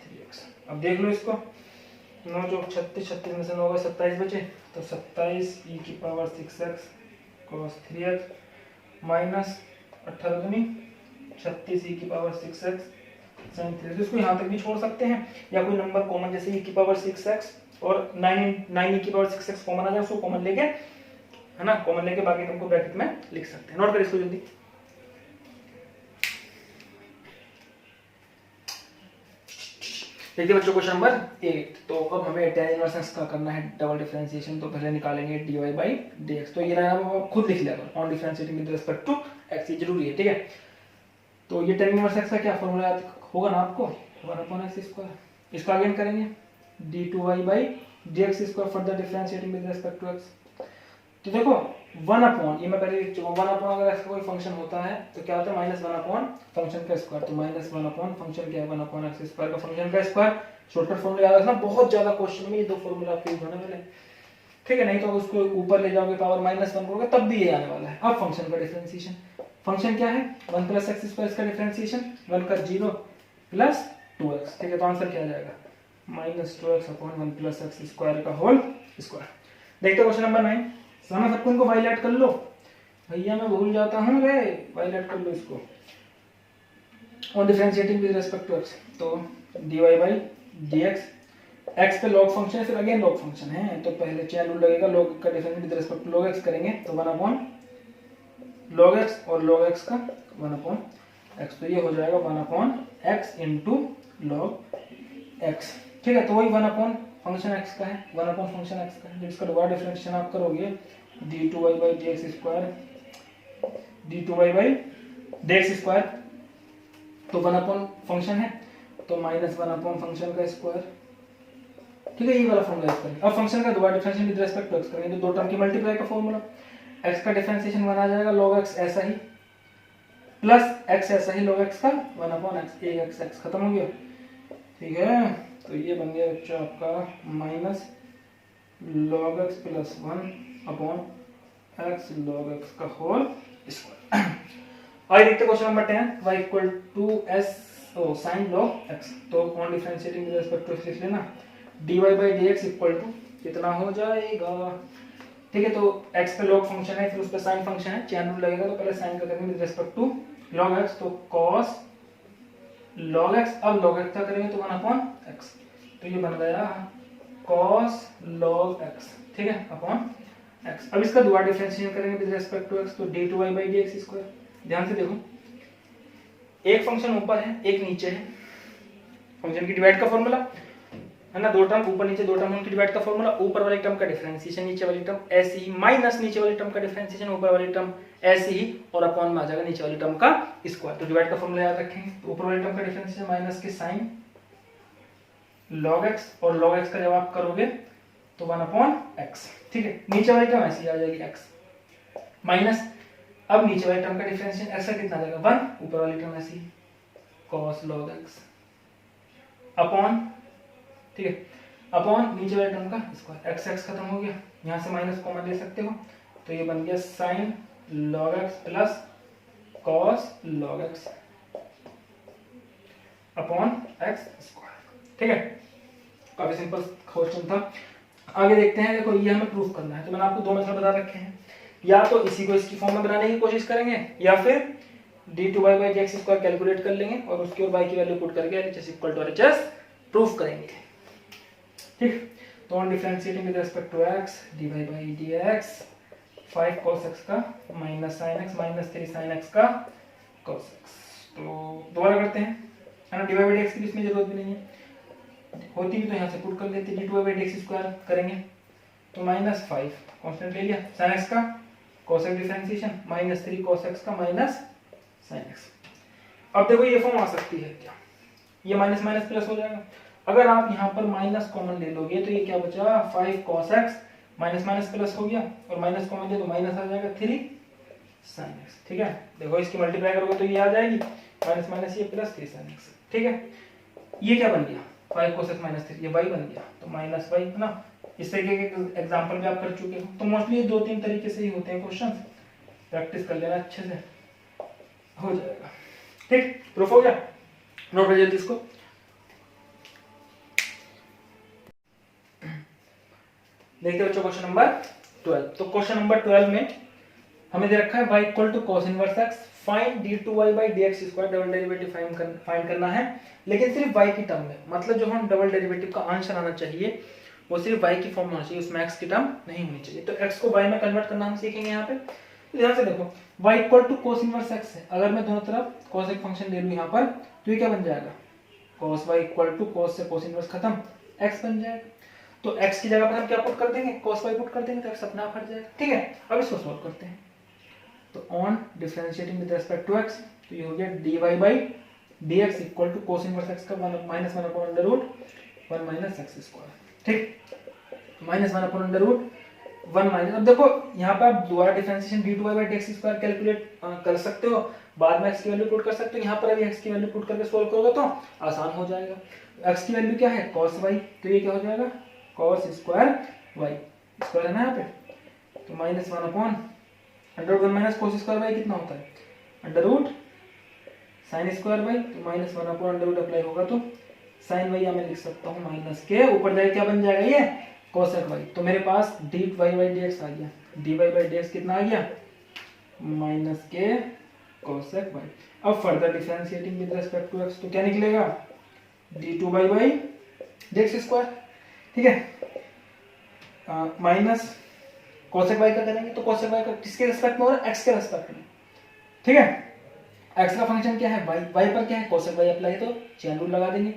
Speaker 1: 3x। अब देख लो इसको, 9 जो 36 में से 9 का 27 बचे, तो 27 e की power 6x cos 3x minus 18 दूनी 36 e की पावर 6x sin 3x। इसको यहाँ तक भी छोड़ सकते हैं, या कोई नंबर कॉमन जैसे e की पावर 6x और 9 e की पावर 6x कॉमन आ जाए, उसको कॉमन लेके है ना, कॉमन लेके बाकी तुमको ब्रैकेट में लिख सकते हैं। नोट कर इसको जल्दी। देखिए बच्चों क्वेश्चन नंबर 8। तो अब हमें tan इनवर्स x का करना है डबल डिफरेंशिएशन, तो पहले निकालेंगे dy बाई dx, तो ये ना आप खुद लिख लिया करो, on differentiating with respect to x, ये जरूरी है। ठीक है, तो ये tan इनवर्स x का क्या फॉर्मूला होगा ना आपको, 1/x², इसको अगेन करेंगे d2y by dx square further differentiating with respect to x। तो देखो 1/, ये मैं पहले लिख चुका हूं, 1/, अगर x का कोई फंक्शन होता है तो क्या होता है -1/, फंक्शन का स्क्वायर, तो -1/, फंक्शन क्या है 1/x² का फंक्शन का स्क्वायर। शॉर्टकट फॉर्मूला याद रखना, बहुत ज्यादा क्वेश्चन में ये दो फॉर्मूला आपके यूज होने वाले हैं। ठीक है, नहीं तो उसको ऊपर ले जाओगे पावर -1 करोगे तब भी ये आने वाला है। अब फंक्शन का डिफरेंशिएशन, फंक्शन क्या है 1 + x² इसका डिफरेंशिएशन 1 का 0 + 2x। ठीक है, तो आंसर क्या आ जाएगा -2x/1 + x² का होल स्क्वायर। देखते क्वेश्चन नंबर 9। सामने सबको इनको वाइलेट कर लो, भैया मैं भूल जाता हूँ रे, वाइलेट कर लो इसको। On differentiating with respect to x, तो dy बाई dx, x पे लॉग फंक्शन है, फिर अगेन लॉग फंक्शन है, तो पहले चेन रूल लगेगा, लॉग का differentiation with respect to log x करेंगे तो 1/log x और log x का 1/x, तो ये हो जाएगा 1/x इंटू log x। ठीक है, तो वही 1/ फंक्शन x का है, 1/ फंक्शन x का है, जब इसका दोबारा डिफरेंशिएशन आप करोगे d2y by dx square d2y/dx², तो 1 अपॉन फंक्शन है तो माइनस 1 अपॉन फंक्शन का स्क्वायर। ठीक है, ये वाला फॉर्मूला यूज करेंगे। अब फंक्शन का दोबारा differentiation with respect to x करेंगे तो दो टर्म की मल्टीप्लाई का फॉर्मूला, x का डिफरेंशिएशन 1 आ जाएगा log x ऐसा ही प्लस x ऐसा ही log x का 1 अपॉन x, एक x खत्म हो गया। ठीक है, तो ये बन गया बच्चा आपका minus log x plus 1 upon x log x का होल स्क्वायर। आइए देखते question number 10, y equal to s sin log x, तो on differentiating with respect to x लिख लेना, dy/dx इक्वल टू कितना हो जाएगा। ठीक है, तो x पे log फंक्शन है, फिर उस पे sin फंक्शन है, चेन रूल लगेगा तो पहले sin का करेंगे with respect to log x, तो cos log x, अब log x का करेंगे तो 1 अपॉन x, तो ये बन गया cos log x। ठीक है, अपॉन x। अब इसका दोबारा डिफरेंशिएशन करेंगे विद रिस्पेक्ट टू x, तो d2y/dx²। ध्यान से देखो, एक फंक्शन ऊपर है एक नीचे है, फंक्शन की डिवाइड का फॉर्मूला है ना, दो टर्म ऊपर नीचे, दो टर्म उनकी डिवाइड का फॉर्मूला, ऊपर वाले टर्म का डिफरेंशिएशन नीचे वाली टर्म ऐसे ही, माइनस नीचे वाली टर्म का डिफरेंशिएशन ऊपर वाली टर्म ऐसे ही, और अपॉन में आ जाएगा नीचे वाली टर्म का स्क्वायर। तो डिवाइड का फॉर्मूला याद रखेंगे, तो ऊपर वाली टर्म का डिफरेंशिएशन माइनस के sin log x, और log x का जब आप करोगे तो 1 अपॉन x। ठीक है, नीचे वाली टर्म ऐसी आ जाएगी x माइनस, अब नीचे वाली टर्म का डिफरेंशिएशन x का कितना आ जाएगा 1, ऊपर वाली टर्म ऐसी cos log x अपॉन, ठीक है, अपॉन नीचे वाले टर्म का स्क्वायर, x खत्म हो गया, यहाँ से माइनस कॉमन ले सकते हो, तो ये बन गया sin log x plus cos log x upon x square. ठीक है, काफी सिंपल क्वेश्चन था। आगे देखते हैं, देखो ये हमें प्रूफ करना है, तो मैंने आपको दो मेथड बता रखे हैं, या तो इसी को इसकी फॉर्म में बनाने की कोशिश करेंगे, या फिर d2y/dx² कैलकुलेट कर लेंगे और उसकी और y की वैल्यू पुट करके LHS equal to RHS proof करेंगे। ठीक, तो on differentiating with respect to x dy/dx 5 cos x का minus sin x minus 3 sin x का cos x, तो दोबारा करते हैं, है ना, dy/dx की इसमें जरूरत भी नहीं है, होती भी तो यहाँ से पुट कर लेते, d2y/dx² करेंगे तो माइनस 5 कांस्टेंट ले लिया, sin x का cos x differentiation minus 3 cos x का माइनस sin x। अब देखो ये फॉर्म आ सकती है क्या, ये माइनस माइनस प्लस हो जाएगा, अगर आप यहाँ पर माइनस कॉमन ले लोगे तो ये क्या बचा 5 cos x, minus minus plus हो गया, और माइनस कॉमन ले तो माइनस आ जाएगा 3 sin x। ठीक है, देखो इसकी मल्टीप्लाई करोगे तो ये आ जाएगी माइनस माइनस ये प्लस 3 sin x। ठीक है, ये क्या बन गया 5 cos x माइनस 3, ये y बन गया, तो माइनस y है ना। इस तरीके के एग्जाम्पल भी आप कर चुके हो, तो मोस्टली ये 2-3 तरीके से ही होते हैं क्वेश्चन, प्रैक्टिस कर लेना अच्छे से, हो जाएगा। ठीक, प्रूफ हो गया, नोट कर जल्दी इसको। देखते बच्चों क्वेश्चन नंबर 12, तो क्वेश्चन नंबर 12 में हमें दे रखा है y equal to cos inverse x, find d2y/dx² double derivative find करना है, लेकिन सिर्फ y की टर्म में, मतलब जो हम डबल डेरिवेटिव का आंसर आना चाहिए वो सिर्फ y की फॉर्म में होना चाहिए, उसमें x की टर्म नहीं होनी चाहिए। तो x को y में कन्वर्ट करना हम सीखेंगे यहाँ पे। तो ध्यान से देखो, y equal to cos inverse x है, अगर मैं दोनों तरफ cos एक फंक्शन ले लूं यहाँ पर, तो ये क्या बन जाएगा cos y equal to cos से cos इनवर्स खत्म, x बन जाएगा। तो x की जगह पर हम क्या पुट कर देंगे cos y पुट कर देंगे, तो x अपना आप हट जाएगा। ठीक है, अब इसको सॉल्व करते हैं, तो on differentiating with respect to x, तो ये हो गया dy/dx equal to cos inverse x का minus 1 upon under root 1 minus x square. ठीक, minus 1 upon under root 1 minus, अब देखो यहाँ पे आप दोबारा डिफरेंशिएशन d2y/dx² कैलकुलेट कर सकते हो, बाद में x की वैल्यू पुट कर सकते हो, यहाँ पर अभी x की वैल्यू पुट करके सोल्व करोगे तो आसान हो जाएगा। x की वैल्यू क्या है cos y, तो ये क्या हो जाएगा cos स्क्वायर y स्क्वायर है ना यहाँ पे, तो minus 1 upon under root 1 minus cos square y कितना होता है under root sin square y, तो minus 1 upon under root apply होगा तो sin y या मैं लिख सकता हूँ माइनस के ऊपर जाके क्या बन जाएगा ये cosec y, तो मेरे पास dy/dx आ गया, dy/dx कितना आ गया माइनस के cosec y। अब further differentiating with respect to x, तो क्या निकलेगा d2y/dx²। ठीक है, माइनस cosec y का करेंगे, तो cosec y का किसके रिस्पेक्ट में हो रहा है x के रिस्पेक्ट में। ठीक है, x का फंक्शन क्या है y पर क्या है cosec y अप्लाई, तो चेन रूल लगा देंगे,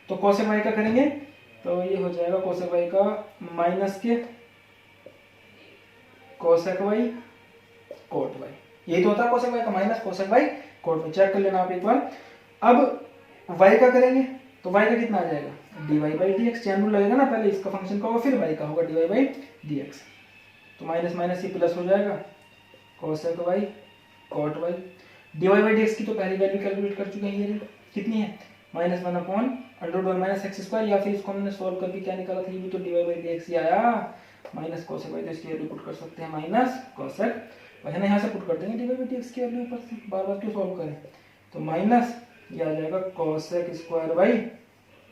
Speaker 1: तो cosec y का करेंगे तो ये हो जाएगा cosec y का माइनस के cosec y cot y, ये तो होता है कोसेक वाई का minus cosec y cot y, check कर लेना आप एक बार। अब y का करेंगे तो y का कितना आ जाएगा dy by d x, chain rule लगेगा ना, पहले इसका फंक्शन का होगा फिर y का होगा dy बाई डी एक्स, तो माइनस माइनस ये प्लस हो जाएगा cosec y cot y. dy by d x की तो पहली वैल्यू कैलकुलेट कर चुके हैं, ये कितनी है minus one upon under one minus x square, या फिर इसको हमने सोल्व करके क्या निकाला था, ये भी तो dy बाई डी एक्स ही आया माइनस कोसेक वाई, तो इसकी वैल्यू पुट कर सकते हैं माइनस कोसेक वाई है ना, यहाँ से पुट कर देंगे dy बाई डी एक्स की वैल्यू ऊपर से, बार बार क्यों सॉल्व करें, तो माइनस ये आ जाएगा cosec square y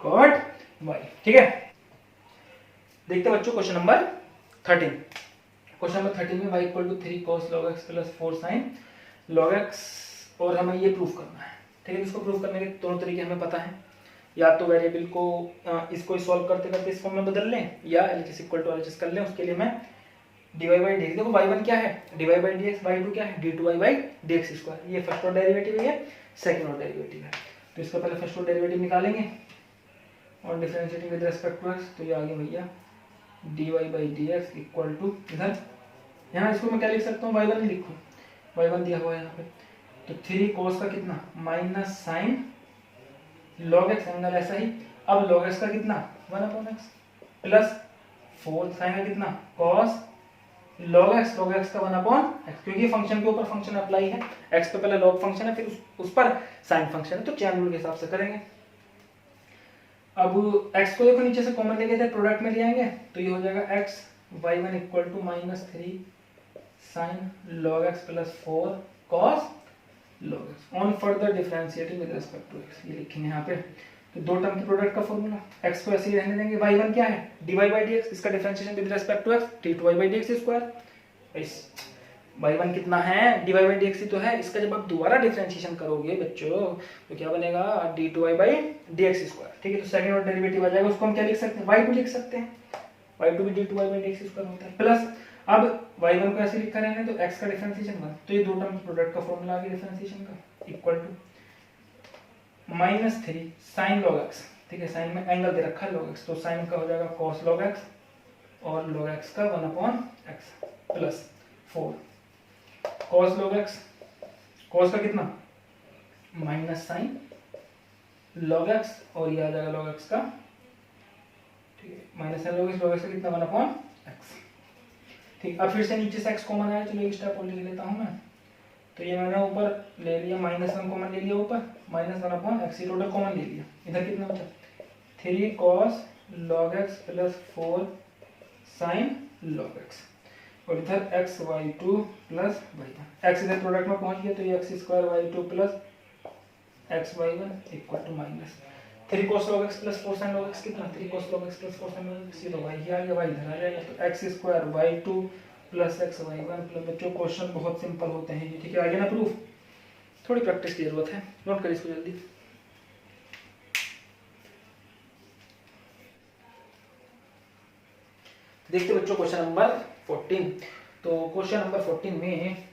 Speaker 1: cot y. ठीक है, देखते हैं बच्चों क्वेश्चन नंबर 13। क्वेश्चन नंबर 13 में y equal to 3 cos log x plus 4 sin log x, और हमें ये प्रूफ करना है। ठीक है, इसको प्रूफ करने के दोनों तरीके हमें पता है, या तो वेरिएबल को इसको सॉल्व करते करते इस फॉर्म में बदल लें, या LHS इक्वल टू RHS कर लें। उसके लिए मैं dy बाई dx, देखो y1 क्या है dy बाई dx, y2 क्या है d2y बाई dx स्क्वायर, ये फर्स्ट ऑर्डर डेरिवेटिव है, सेकंड ऑर्डर डेरिवेटिव है, तो इसका पहले फर्स्ट ऑर्डर डेरिवेटिव निकालेंगे और differentiating with respect to x, तो ये आ गया भैया dy by dx equal to, इधर यहाँ इसको मैं क्या लिख सकता हूँ y1 लिखूँ, y1 दिया हुआ है यहाँ पे, तो 3 cos का कितना minus sine log x, angle ऐसा ही, अब log x का कितना 1/x प्लस 4 साइन का कितना cos log x का 1/x, क्योंकि फंक्शन के ऊपर फंक्शन अप्लाई है, x पे पहले log फंक्शन है फिर उस पर साइन फंक्शन है, तो चैन रूल के हिसाब से करेंगे। अब x को देखो नीचे से कॉमन लेके थे, प्रोडक्ट में ले आएंगे तो ये हो जाएगा x y1 equal to minus 3 sine log x plus 4 cos log x on further differentiating with respect to x, ये लिखेंगे यहाँ पे। तो दो टर्म की प्रोडक्ट का फॉर्मूला, x को ऐसे ही रहने देंगे, y1 क्या है dy बाई dx, इसका differentiation with respect to x d2y by dx square, इस y1 कितना है dy बाई dx ही तो है, इसका जब आप दोबारा डिफरेंशिएशन करोगे बच्चों तो क्या बनेगा d2y बाई dx स्क्वायर। ठीक है, तो सेकंड ऑर्डर डेरिवेटिव आ जाएगा, उसको हम क्या लिख सकते हैं y2 लिख सकते हैं, y2 भी d2y बाई dx स्क्वायर होता है, प्लस अब y1 को ऐसे लिखा रहने तो x का डिफरेंशिएशन 1, तो ये दो टर्म की प्रोडक्ट का फॉर्मूला आ गया डिफरेंशिएशन का, equal to minus 3 sine log x, ठीक है साइन में एंगल दे रखा है log x, तो साइन का हो जाएगा cos log x और log x का 1/x plus 4 cos log x, cos का कितना माइनस साइन log x और ये आ जाएगा log x का, ठीक है माइनस साइन log x का कितना 1/x। ठीक, अब फिर से नीचे से x कॉमन आया, चलो एक स्टेप और लिख लेता हूँ मैं, तो ये मैंने ऊपर ले लिया -1 कॉमन ले लिया ऊपर, -1/x टोटल कॉमन ले लिया, इधर कितना बचा 3 cos log x plus 4 sin log x, और इधर x y2 plus y1, x इधर प्रोडक्ट में पहुंच गया तो ये x square y2 plus x y1 equal to minus 3 cos log x plus 4 sin log x कितना 3 cos log x plus 4 sin log x, ये तो y ही आ गया, y इधर आ जाएगा, तो x square y2 plus x y1 plus, बच्चों question बहुत simple होते हैं ये, ठीक है आगे ना प्रूफ, थोड़ी प्रैक्टिस की जरूरत है, नोट कर इसको जल्दी। देखते बच्चों क्वेश्चन नंबर 14, तो क्वेश्चन नंबर 14 में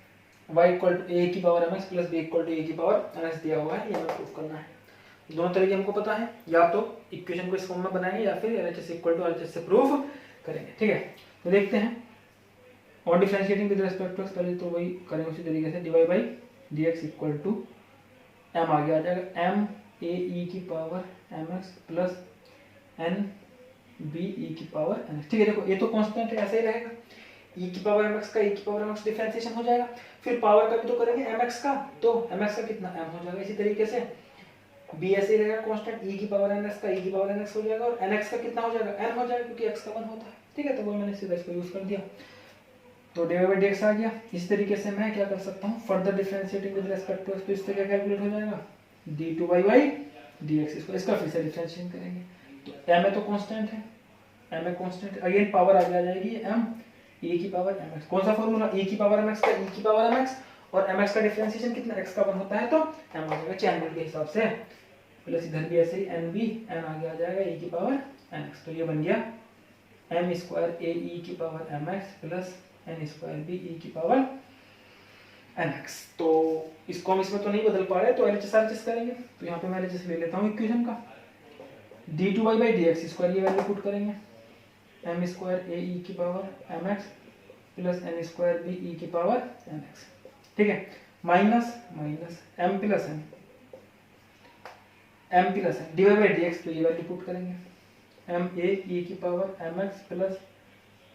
Speaker 1: y इक्वल टू a की power mx plus b equal to a की पावर mx दिया हुआ है, ये हमें प्रूफ करना है। दोनों तरीके हमको पता है, या तो इक्वेशन को इस फॉर्म में बनाएंगे या फिर LHS इक्वल टू RHS से प्रूफ करेंगे। ठीक है, तो देखते हैं, और differentiating with respect to x, पहले तो वही करेंगे उसी तरीके से, dy by dx equal to m आगे आ जाएगा m a e की power mx plus n b e की पावर mx। ठीक है, देखो ये तो कांस्टेंट है, ऐसे ही रहेगा, e की पावर mx का e की पावर mx डिफरेंशिएशन हो जाएगा, फिर पावर का भी तो करेंगे mx का, तो mx का कितना m हो जाएगा, इसी तरीके से b ऐसे ही रहेगा कांस्टेंट, e की पावर nx का e की पावर nx हो जाएगा, और nx का कितना हो जाएगा n हो जाएगा, क्योंकि x का 1 होता है। ठीक है, तो वो मैंने सीधा इसको यूज कर दिया, तो dy बाई dx आ गया। इस तरीके से मैं क्या कर सकता हूँ, further differentiating with respect to x, तो इससे क्या कैलकुलेट हो जाएगा d2y बाई dx, इसका फिर से डिफरेंशिएशन करेंगे, तो m है तो कांस्टेंट है, m है कांस्टेंट, अगेन पावर आगे आ जाएगी m e की पावर mx, कौन सा फॉर्मूला e की पावर mx का e की पावर mx, और mx का डिफरेंशिएशन कितना x का 1 होता है, तो m आ जाएगा चैन रूल के हिसाब से, प्लस इधर भी ऐसे ही n आगे आ जाएगा e की पावर nx, तो ये बन गया m स्क्वायर a e की power mx plus n square b e की पावर nx। तो इसको हम इसमें तो नहीं बदल पा रहे, तो LHS करेंगे, तो यहाँ पे मैं LHS ले लेता हूँ इक्वेशन का, d2y बाई dx स्क्वायर ये वैल्यू पुट करेंगे, m स्क्वायर a e की power mx plus n square b e की पावर nx, ठीक है, minus minus m plus m plus n divide by dx, तो ये वैल्यू पुट करेंगे m a e की power mx plus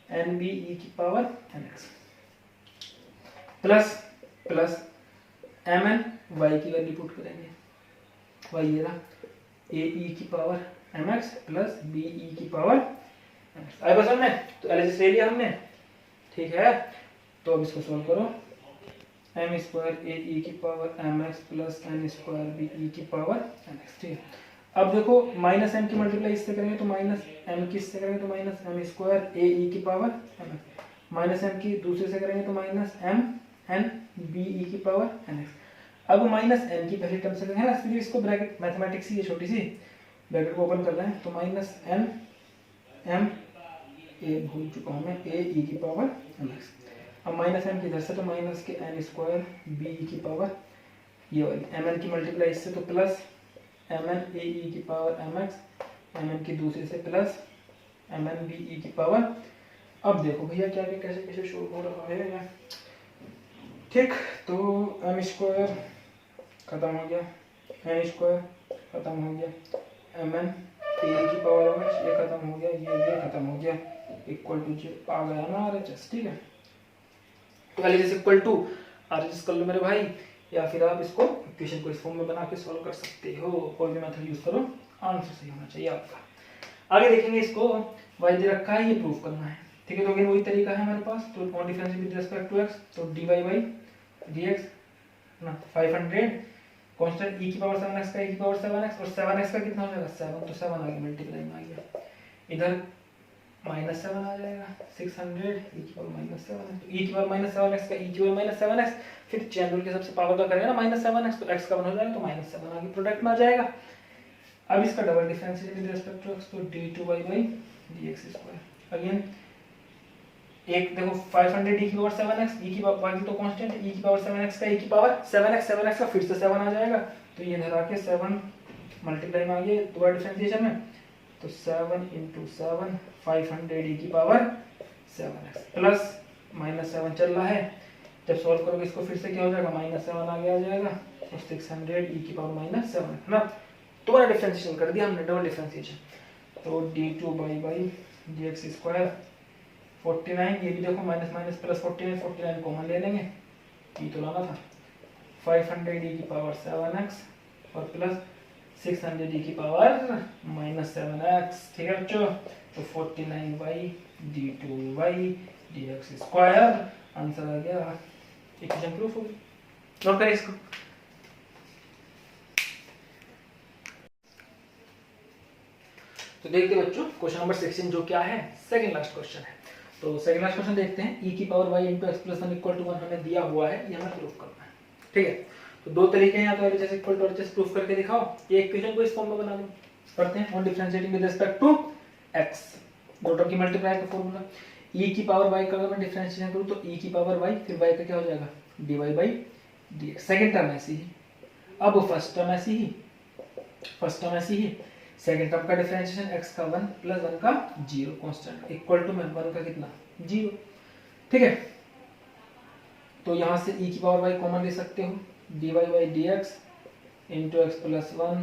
Speaker 1: n b e की power nx plus plus mn y की value put करेंगे, y ये रहा a e की power mx plus b e की पावर mx। आई बस में तो एलएचएस ले लिया हमने, ठीक है। तो अब इसको सोल्व करो, एम स्क्वायर ए ई की power m x plus n square b e की पावर एन एक्स, ठीक है। अब देखो माइनस एम की मल्टीप्लाई इससे करेंगे तो माइनस एम की इससे करेंगे तो minus m square a e की power m x, minus m की दूसरे से करेंगे तो minus m n b e की पावर एन एक्स। अब माइनस एम की पहली टर्म से करेंगे ना, इसलिए इसको ब्रैकेट मैथमेटिक्स की ये छोटी सी ब्रैकेट को ओपन कर रहे हैं, तो माइनस एन एम ए भूल चुका हूँ मैं ए ई की पावर एम एक्स। अब माइनस एम की इधर से तो माइनस के एन स्क्वायर बी ई की पावर ये वाली एम एन की मल्टीप्लाई इससे तो plus m n a e की power m x, m n की दूसरे से plus m n b e की पावर। अब देखो भैया क्या क्या कैसे कैसे शो हो रहा है, ठीक। तो एम स्क्वायर खत्म हो गया, एन स्क्वायर खत्म हो गया, एम एन ए की पावर एम एक्स ये खत्म हो गया, ये खत्म हो गया, इक्वल टू जी आ गया ना आर एच एस, ठीक है। तो एलएचएस इक्वल टू आरएचएस कर लो मेरे भाई, या फिर आप इसको इक्वेशन को इस फॉर्म में बना के सॉल्व कर सकते हो, कोई भी मेथड यूज करो, आंसर सही होना चाहिए आपका। आगे देखेंगे, इसको y दे रखा है, ये प्रूव करना है, ठीक है। तो अगेन वही तरीका है हमारे पास, तो on difference with respect to x, तो dy बाई dx ना 500 कांस्टेंट e की पावर 7x का e की पावर 7x, और 7x का कितना हो जाएगा 7, तो 7 आ गया मल्टीप्लाई में आ गया, इधर माइनस 7 आ जाएगा 600 e की पावर माइनस 7x, तो e की पावर माइनस 7x का e की पावर माइनस 7x, फिर चेन रूल के सबसे पावर का करेंगे ना माइनस 7x, तो x का 1 हो जाएगा, तो माइनस 7 आगे प्रोडक्ट में आ जाएगा। अब इसका double differentiate with respect to x, तो d2y by dx square. Again एक देखो 500 e की पावर 7x, e की पावर बाकी तो कांस्टेंट, e की पावर 7x का e की पावर 7x का फिर से 7 आ जाएगा, तो ये इधर आके 7 मल्टीप्लाई में आ गया दोबारा डिफरेंशिएशन में, तो 7 into 7 500 e की पावर 7x प्लस माइनस 7 चल रहा है, जब सॉल्व करोगे इसको फिर से क्या हो जाएगा माइनस 7 आगे आ जाएगा, तो 600 e की पावर माइनस 7 है ना। दोबारा डिफरेंशिएशन कर दिया हमने, डबल डिफरेंशिएशन, तो d2 बाई dx स्क्वायर 49, ये भी देखो माइनस माइनस प्लस 49 कॉमन ले लेंगे, ये तो लाना था 500 e की पावर 7x और प्लस 600 e की पावर माइनस 7x, ठीक है बच्चों। तो 49 by d2 by dx square, answer आ गया, इक्वेशन प्रूफ होगी। नोट करें इसको। तो देखते हैं बच्चों क्वेश्चन नंबर 16 जो क्या है, सेकंड लास्ट क्वेश्चन है। तो सेकंड लास्ट क्वेश्चन देखते हैं, e की power y into x plus 1 equal to 1 हमें दिया हुआ है, ये हमें प्रूफ करना है, ठीक है। तो दो तरीके हैं, या तो LHS equal to RHS proof करके दिखाओ, ये इक्वेशन को इस फॉर्म में बना दो, करते हैं on differentiating with respect to x, दो टर्म की मल्टीप्लाई का फॉर्मूला, e की पावर y का अगर मैं डिफरेंशिएशन करूं तो e की पावर y, फिर y का क्या हो जाएगा dy by dx, second term ऐसी ही। अब फर्स्ट टर्म ऐसी ही, सेकंड टर्म का डिफरेंशिएशन x का 1 प्लस 1 का 0 कांस्टेंट इक्वल टू में 1 का कितना 0, ठीक है। तो यहां से e की पावर y कॉमन ले सकते हो, dy by dx into x plus 1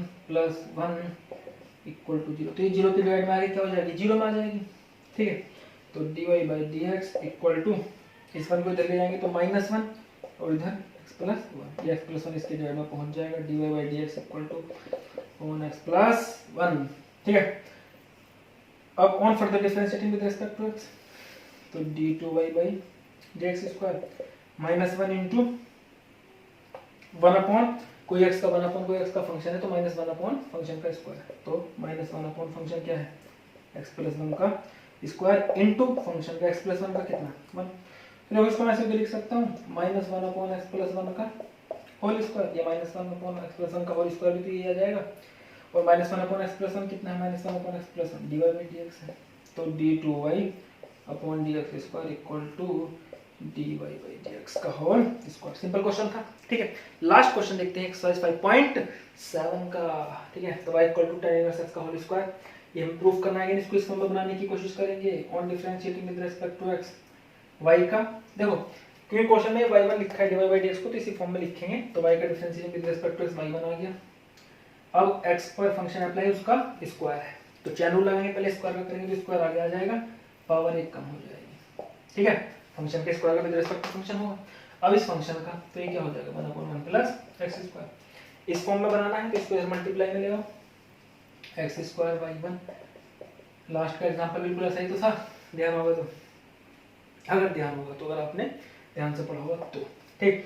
Speaker 1: equal to 0, तो ये 0 की डिवाइड में आगे क्या हो जाएगी 0 में आ जाएगी, ठीक है। तो dy by dx equal to, इस 1 को इधर ले जाएंगे तो माइनस 1 और इधर x प्लस 1, ये x प्लस 1 इसके डिवाइड में पहुंच जाएगा, dy by dx equal to 1x plus 1, ठीक है। अब on further differentiating with respect to x, तो d2y by dx square minus 1 into 1 upon कोई x का 1 अपॉन कोई x का फंक्शन है, तो माइनस 1 अपॉन फंक्शन का स्क्वायर, तो माइनस 1 अपॉन फंक्शन क्या है x प्लस 1 का स्क्वायर इंटू फंक्शन का x प्लस 1 का कितना 1, फिर इसको मैं ऐसे भी लिख सकता हूँ माइनस 1 अपॉन x प्लस 1 का होल स्क्वायर, ये माइनस 1 अपॉन x प्लस 1 का होल स्क्वायर भी तो ये आ जाएगा, और माइनस 1 अपॉन x प्लस 1 कितना है minus 1 upon x plus 1 dy by dx है, तो d2y upon dx square equal to dy by dx का होल स्क्वायर। सिंपल क्वेश्चन था, ठीक है। लास्ट क्वेश्चन देखते हैं एक्सरसाइज 5.7 का, ठीक है। तो y equal to tan inverse x का होल स्क्वायर, ये हम प्रूफ करना है, इसको इस फॉर्म में बनाने की कोशिश करेंगे on differentiating with respect to x, y का देखो क्योंकि क्वेश्चन में y1 लिखा है dy बाई dx को, तो इसी फॉर्म में लिखेंगे। तो y का differentiation with respect to x y1 आ गया। अब x पर फंक्शन अप्लाई उसका स्क्वायर है, तो चैन रूल लगाएंगे, पहले स्क्वायर का करेंगे तो स्क्वायर आगे आ जाएगा, पावर 1 कम हो जाएगी। ठीक है, फंक्शन के स्क्वायर का विद रिस्पेक्ट टू फंक्शन होगा। अब इस फंक्शन का तो ये क्या हो जाएगा 1/1 प्लस एक्स स्क्वायर। इस फॉर्म में बनाना है तो इसको इधर मल्टीप्लाई में ले आओ, एक्स स्क्वायर y1। लास्ट का एग्जांपल बिल्कुल ऐसा ही तो था, ध्यान होगा तो, अगर ध्यान होगा तो, अगर आपने ध्यान से पढ़ा होगा तो। ठीक,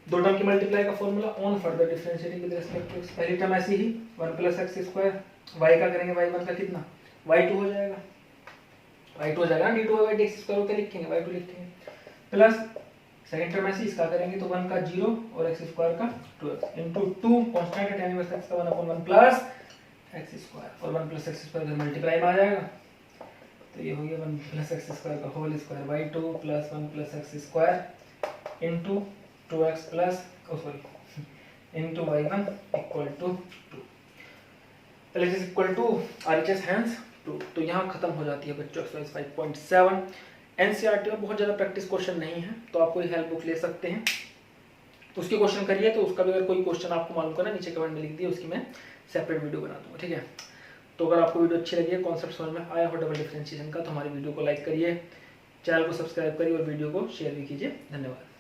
Speaker 1: दो टर्म की मल्टीप्लाई का formula on further differentiating with respect to x। पहली टर्म ऐसी ही 1 प्लस एक्स स्क्वायर, y का करेंगे y1 का कितना y2 हो जाएगा, y2 हो जाएगा D two by d x square होकर लिखेंगे, y2 लिखेंगे, प्लस सेकंड टर्म ऐसी इसका करेंगे तो 1 का 0 और एक्स स्क्वायर का 2x इनटू 2 कांस्टेंट है tan इनवर्स x का 1/1 प्लस एक्स स्क्वायर, और 1 प्लस एक्स स्क्वायर इधर मल्टीप्लाई में आ जाएगा, तो ये हो गया 1 प्लस एक्स स्क्वायर का whole square y2 plus 1 plus x square into 2x plus into y1 equal to 2। L is equal to RHS hence 2। तो यहाँ खत्म हो जाती है बच्चों एक्सरसाइज 5.7। एनसीईआरटी में बहुत ज़्यादा प्रैक्टिस क्वेश्चन नहीं है, तो आप कोई हेल्प बुक ले सकते हैं, उसके क्वेश्चन करिए। तो उसका भी अगर कोई क्वेश्चन आपको मालूम करना, नीचे कमेंट में लिख दिए, उसकी मैं सेपरेट वीडियो बना दूंगा। ठीक है, तो अगर आपको वीडियो अच्छी लगी है, कॉन्सेप्ट समझ में आया हो डबल डिफरेंशिएशन का, तो हमारी वीडियो को लाइक करिए, चैनल को सब्सक्राइब करिए और वीडियो को शेयर भी कीजिए। धन्यवाद।